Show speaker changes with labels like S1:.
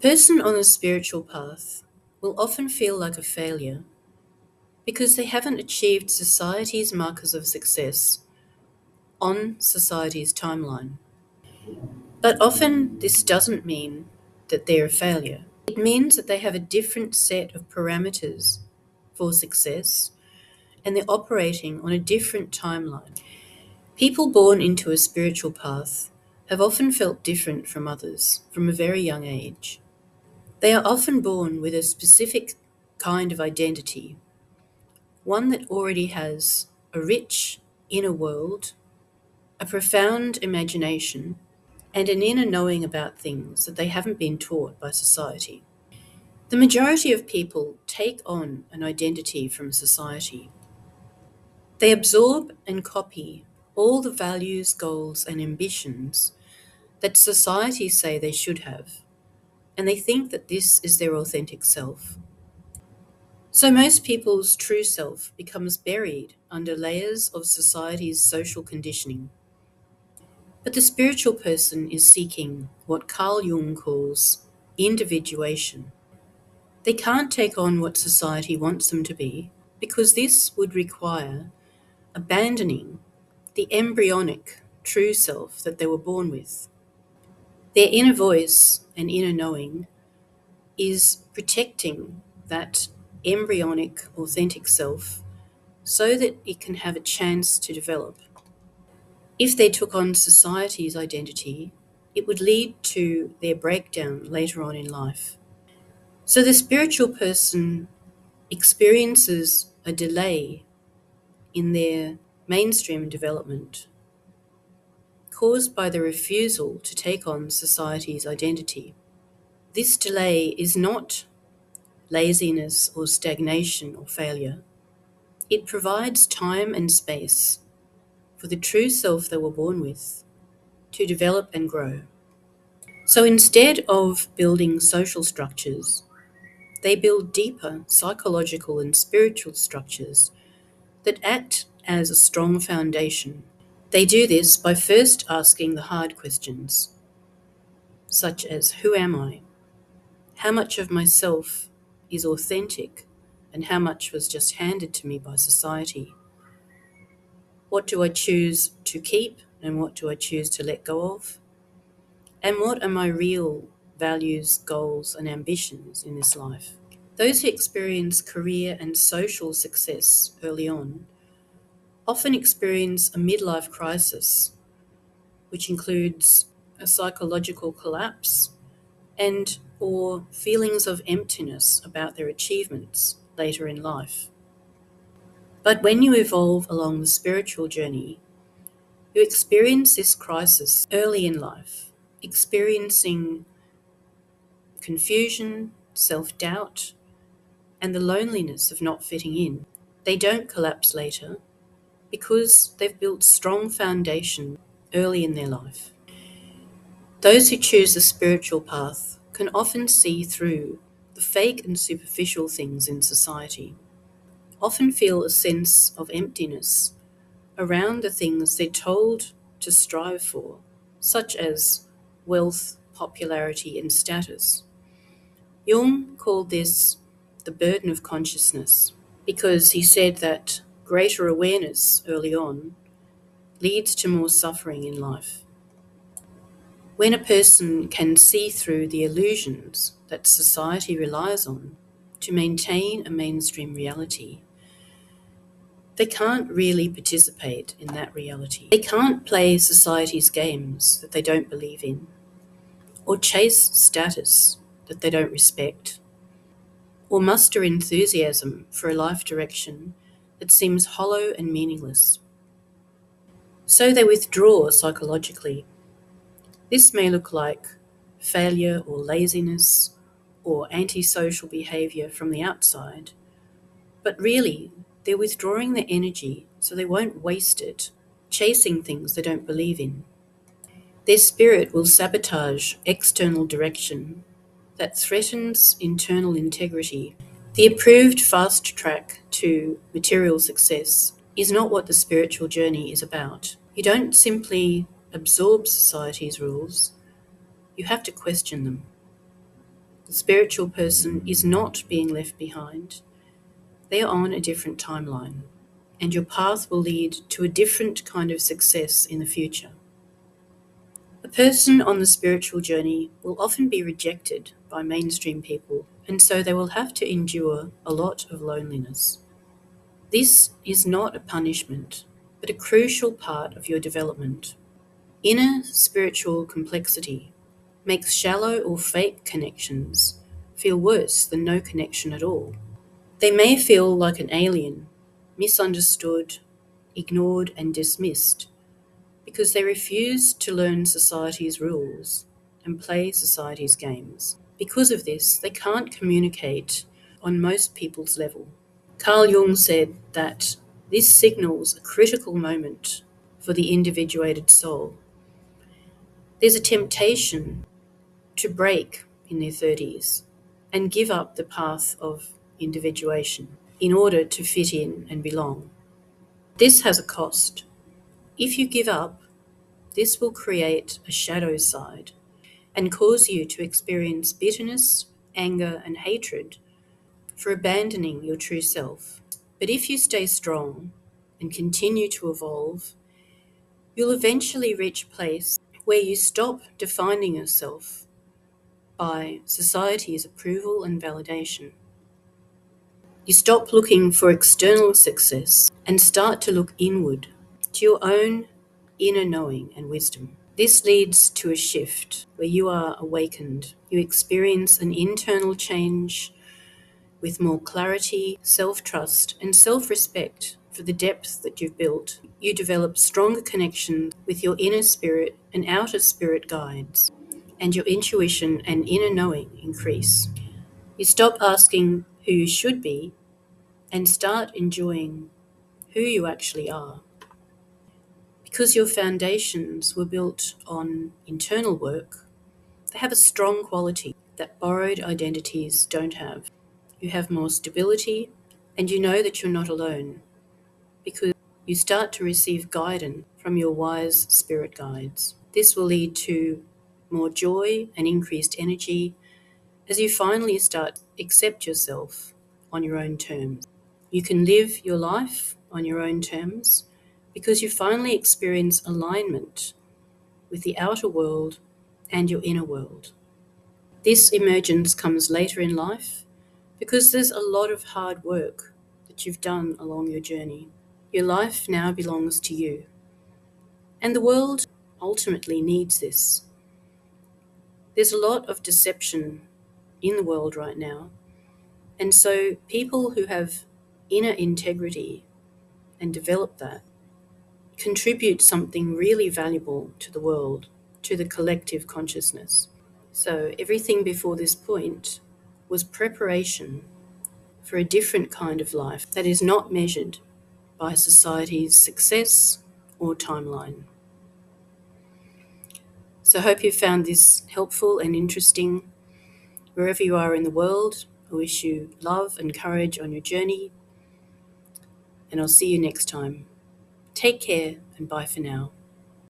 S1: person on a spiritual path will often feel like a failure because they haven't achieved society's markers of success on society's timeline. But often this doesn't mean that they're a failure. It means that they have a different set of parameters for success and they're operating on a different timeline. People born into a spiritual path have often felt different from others from a very young age. They are often born with a specific kind of identity, one that already has a rich inner world, a profound imagination, and an inner knowing about things that they haven't been taught by society. The majority of people take on an identity from society. They absorb and copy all the values, goals, and ambitions that society say they should have, and they think that this is their authentic self. So most people's true self becomes buried under layers of society's social conditioning. But the spiritual person is seeking what Carl Jung calls individuation. They can't take on what society wants them to be because this would require abandoning the embryonic true self that they were born with. Their inner voice and inner knowing is protecting that embryonic authentic self so that it can have a chance to develop. If they took on society's identity, it would lead to their breakdown later on in life. So the spiritual person experiences a delay in their mainstream development caused by the refusal to take on society's identity. This delay is not laziness or stagnation or failure. It provides time and space for the true self they were born with to develop and grow. So instead of building social structures, they build deeper psychological and spiritual structures that act as a strong foundation. They do this by first asking the hard questions, such as who am I? How much of myself is authentic and how much was just handed to me by society? What do I choose to keep and what do I choose to let go of? And what are my real values, goals, and ambitions in this life? Those who experience career and social success early on often experience a midlife crisis, which includes a psychological collapse and or feelings of emptiness about their achievements later in life. But when you evolve along the spiritual journey, you experience this crisis early in life, experiencing confusion, self-doubt, and the loneliness of not fitting in. They don't collapse later because they've built strong foundation early in their life. Those who choose the spiritual path can often see through the fake and superficial things in society, often feel a sense of emptiness around the things they're told to strive for, such as wealth, popularity, and status. Jung called this the burden of consciousness because he said that greater awareness early on leads to more suffering in life. When a person can see through the illusions that society relies on to maintain a mainstream reality, they can't really participate in that reality. They can't play society's games that they don't believe in, or chase status that they don't respect, or muster enthusiasm for a life direction that seems hollow and meaningless. So they withdraw psychologically. This may look like failure or laziness or antisocial behaviour from the outside, but really they're withdrawing their energy so they won't waste it chasing things they don't believe in. Their spirit will sabotage external direction that threatens internal integrity. The approved fast track to material success is not what the spiritual journey is about. You don't simply absorb society's rules, you have to question them. The spiritual person is not being left behind. They are on a different timeline, and your path will lead to a different kind of success in the future. A person on the spiritual journey will often be rejected by mainstream people, and so they will have to endure a lot of loneliness. This is not a punishment, but a crucial part of your development. Inner spiritual complexity makes shallow or fake connections feel worse than no connection at all. They may feel like an alien, misunderstood, ignored, and dismissed because they refuse to learn society's rules and play society's games. Because of this, they can't communicate on most people's level. Carl Jung said that this signals a critical moment for the individuated soul. There's a temptation to break in their 30s and give up the path of individuation in order to fit in and belong. This has a cost. If you give up, this will create a shadow side and cause you to experience bitterness, anger, and hatred for abandoning your true self. But if you stay strong and continue to evolve, you'll eventually reach a place where you stop defining yourself by society's approval and validation. You stop looking for external success and start to look inward to your own inner knowing and wisdom. This leads to a shift where you are awakened. You experience an internal change with more clarity, self-trust, and self-respect for the depth that you've built. You develop stronger connections with your inner spirit and outer spirit guides, and your intuition and inner knowing increase. You stop asking who you should be and start enjoying who you actually are. Because your foundations were built on internal work, they have a strong quality that borrowed identities don't have. You have more stability, and you know that you're not alone because you start to receive guidance from your wise spirit guides. This will lead to more joy and increased energy as you finally start to accept yourself on your own terms. You can live your life on your own terms because you finally experience alignment with the outer world and your inner world. This emergence comes later in life because there's a lot of hard work that you've done along your journey. Your life now belongs to you, and the world ultimately needs this. There's a lot of deception in the world right now, and so people who have inner integrity and develop that contribute something really valuable to the world, to the collective consciousness. So everything before this point was preparation for a different kind of life that is not measured by society's success or timeline. So I hope you found this helpful and interesting. Wherever you are in the world, I wish you love and courage on your journey, and I'll see you next time. Take care and bye for now.